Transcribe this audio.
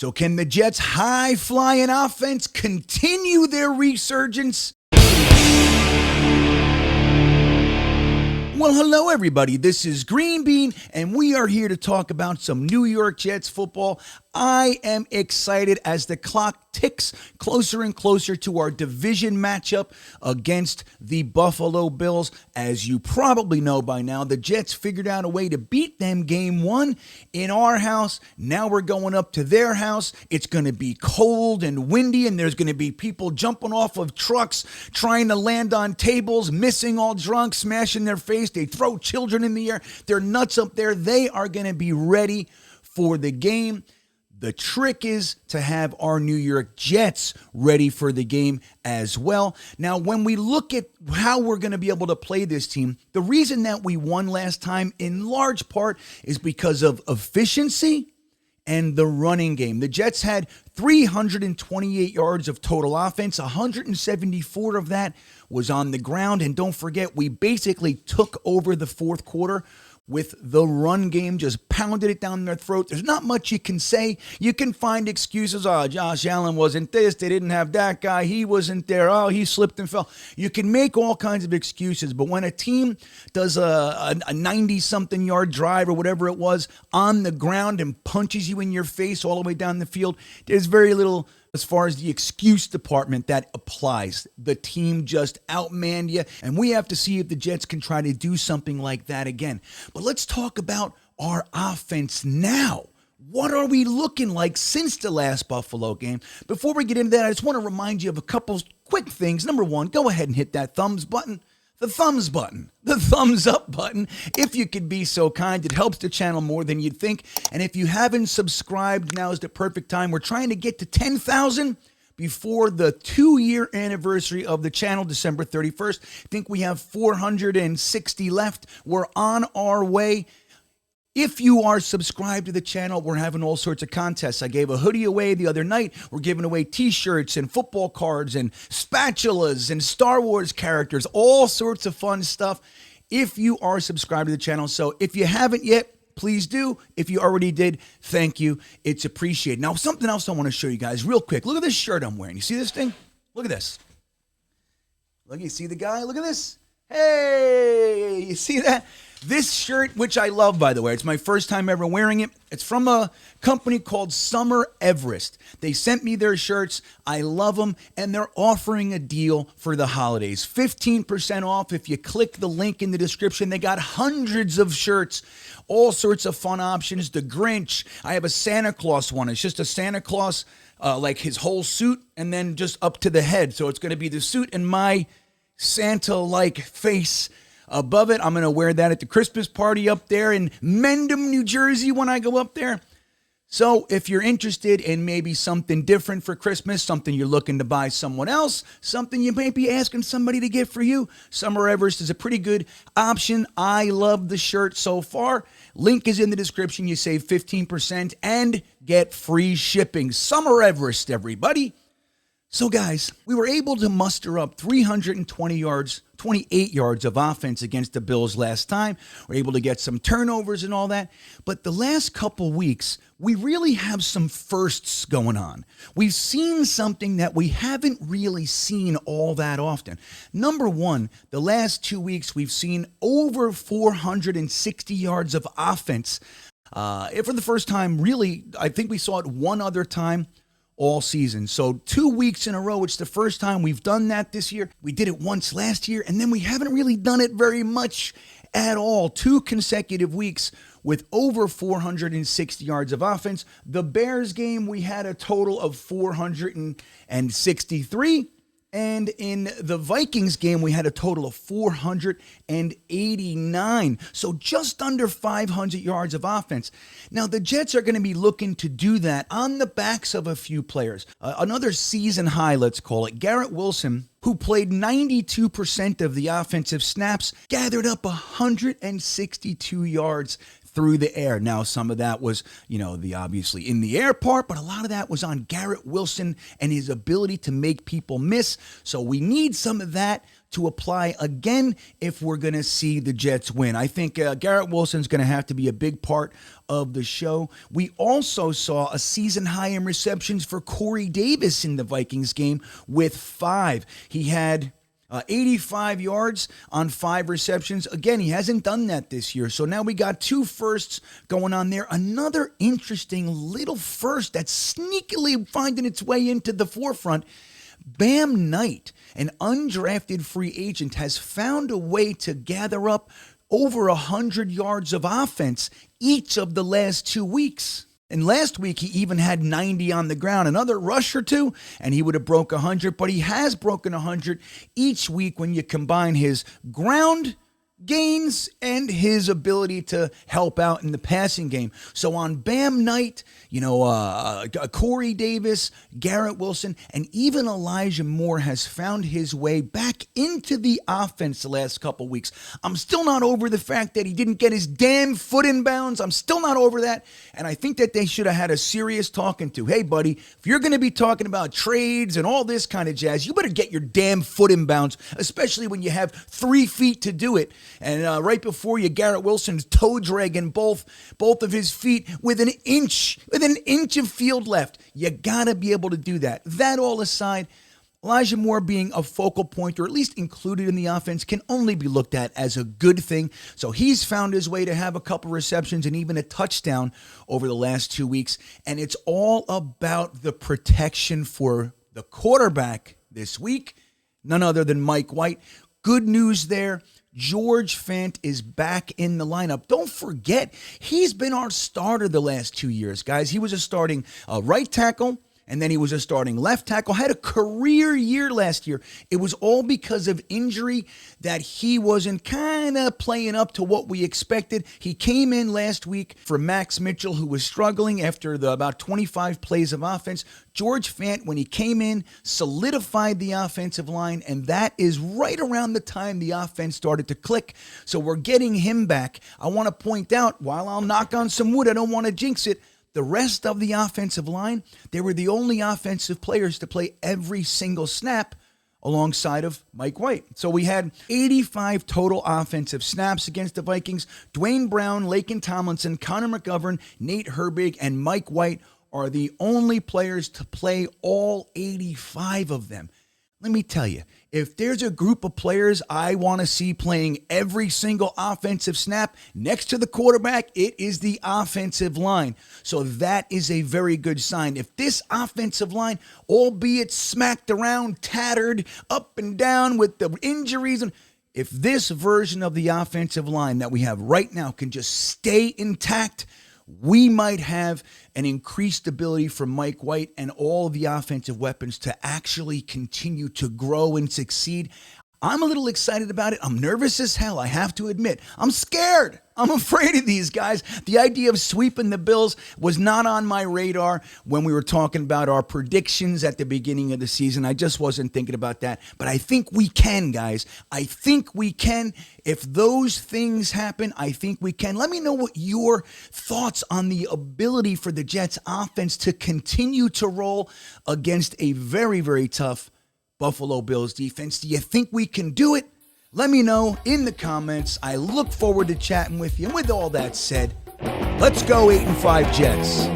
So can the Jets' high-flying offense continue their resurgence? Well, hello, everybody. This is GreenBean, and we are here to talk about some New York Jets football. I am excited as the clock ticks closer and closer to our division matchup against the Buffalo Bills. As you probably know by now, the Jets figured out a way to beat them game one in our house. Now we're going up to their house. It's going to be cold and windy, and there's going to be people jumping off of trucks, trying to land on tables, missing all drunk, smashing their face. They throw children in the air. They're nuts up there. They are going to be ready for the game. The trick is to have our New York Jets ready for the game as well. Now, when we look at how we're going to be able to play this team, the reason that we won last time in large part is because of efficiency and the running game. The Jets had 328 yards of total offense. 174 of that was on the ground. And don't forget, we basically took over the fourth quarter with the run game, just pounded it down their throat. There's not much you can say. You can find excuses. Oh, Josh Allen wasn't this. They didn't have that guy. He wasn't there. Oh, he slipped and fell. You can make all kinds of excuses. But when a team does a 90-something yard drive or whatever it was on the ground and punches you in your face all the way down the field, there's very little as far as the excuse department that applies. The team just outmanned you, and we have to see if the Jets can try to do something like that again. But let's talk about our offense now. What are we looking like since the last Buffalo game? Before we get into that, I just want to remind you of a couple quick things. Number one, go ahead and hit that thumbs button. The thumbs button, the thumbs up button, if you could be so kind. It helps the channel more than you'd think. And if you haven't subscribed, now is the perfect time. We're trying to get to 10,000 before the 2-year anniversary of the channel, December 31st. I think we have 460 left. We're on our way. If you are subscribed to the channel, we're having all sorts of contests. I gave a hoodie away the other night. We're giving away t-shirts and football cards and spatulas and Star Wars characters, all sorts of fun stuff if you are subscribed to the channel. So if you haven't yet, please do. If you already did, thank you. It's appreciated. Now, something else I want to show you guys real quick. Look at this shirt I'm wearing. You see this thing? Look at this. Look, you see the guy? Look at this. Hey, you see that? This shirt, which I love, by the way, it's my first time ever wearing it. It's from a company called Everest. They sent me their shirts. I love them, and they're offering a deal for the holidays. 15% off if you click the link in the description. They got hundreds of shirts, all sorts of fun options. The Grinch. I have a Santa Claus one. It's just a Santa Claus, like his whole suit, and then just up to the head. So it's going to be the suit and my Santa-like face above it. I'm going to wear that at the Christmas party up there in Mendham, New Jersey when I go up there. So if you're interested in maybe something different for Christmas, something you're looking to buy someone else, something you may be asking somebody to get for you, Everest is a pretty good option. I love the shirt so far. Link is in the description. You save 15% and get free shipping. Everest, everybody. So, guys, we were able to muster up 320 yards, 28 yards of offense against the Bills last time. We're able to get some turnovers and all that. But the last couple weeks, we really have some firsts going on. We've seen something that we haven't really seen all that often. Number one, the last 2 weeks, we've seen over 460 yards of offense. For the first time, really, I think we saw it one other time all season. So 2 weeks in a row, it's the first time we've done that this year. We did it once last year, and then we haven't really done it very much at all. 2 consecutive weeks with over 460 yards of offense. The Bears game, we had a total of 463. And in the Vikings game, we had a total of 489. So just under 500 yards of offense. Now, the Jets are going to be looking to do that on the backs of a few players. Another season high, let's call it. Garrett Wilson, who played 92% of the offensive snaps, gathered up 162 yards through the air. Now, some of that was, the obviously in the air part, but a lot of that was on Garrett Wilson and his ability to make people miss. So we need some of that to apply again if we're going to see the Jets win. I think Garrett Wilson's going to have to be a big part of the show. We also saw a season high in receptions for Corey Davis in the Vikings game with 5. He had 85 yards on 5 receptions. Again, he hasn't done that this year. So now we got 2 firsts going on there. Another interesting little first that's sneakily finding its way into the forefront. Bam Knight, an undrafted free agent, has found a way to gather up over 100 yards of offense each of the last 2 weeks. And last week, he even had 90 on the ground. Another rush or two, and he would have broke 100. But he has broken 100 each week when you combine his ground gains and his ability to help out in the passing game. So on Bam Knight, Corey Davis, Garrett Wilson, and even Elijah Moore has found his way back into the offense the last couple weeks. I'm still not over the fact that he didn't get his damn foot in bounds. I'm still not over that. And I think that they should have had a serious talking to. Hey, buddy, if you're going to be talking about trades and all this kind of jazz, you better get your damn foot in bounds, especially when you have 3 feet to do it. And right before you, Garrett Wilson's toe dragging both of his feet with an inch of field left. You got to be able to do that. That all aside, Elijah Moore being a focal point, or at least included in the offense, can only be looked at as a good thing. So he's found his way to have a couple receptions and even a touchdown over the last 2 weeks. And it's all about the protection for the quarterback this week. None other than Mike White. Good news there. George Fant is back in the lineup. Don't forget, he's been our starter the last 2 years, guys. He was a starting right tackle, and then he was a starting left tackle. Had a career year last year. It was all because of injury that he wasn't kind of playing up to what we expected. He came in last week for Max Mitchell, who was struggling after about 25 plays of offense. George Fant, when he came in, solidified the offensive line, and that is right around the time the offense started to click. So we're getting him back. I want to point out, while I'll knock on some wood, I don't want to jinx it, the rest of the offensive line, they were the only offensive players to play every single snap alongside of Mike White. So we had 85 total offensive snaps against the Vikings. Dwayne Brown, Laken Tomlinson, Connor McGovern, Nate Herbig, and Mike White are the only players to play all 85 of them. Let me tell you, if there's a group of players I want to see playing every single offensive snap next to the quarterback, it is the offensive line. So that is a very good sign. If this offensive line, albeit smacked around, tattered, up and down with the injuries, and if this version of the offensive line that we have right now can just stay intact, we might have an increased ability for Mike White and all of the offensive weapons to actually continue to grow and succeed. I'm a little excited about it. I'm nervous as hell, I have to admit. I'm scared. I'm afraid of these guys. The idea of sweeping the Bills was not on my radar when we were talking about our predictions at the beginning of the season. I just wasn't thinking about that. But I think we can, guys. I think we can. If those things happen, I think we can. Let me know what your thoughts on the ability for the Jets offense to continue to roll against a very, very tough Buffalo Bills defense. Do you think we can do it? Let me know in the comments. I look forward to chatting with you. And with all that said, let's go 8-5 Jets.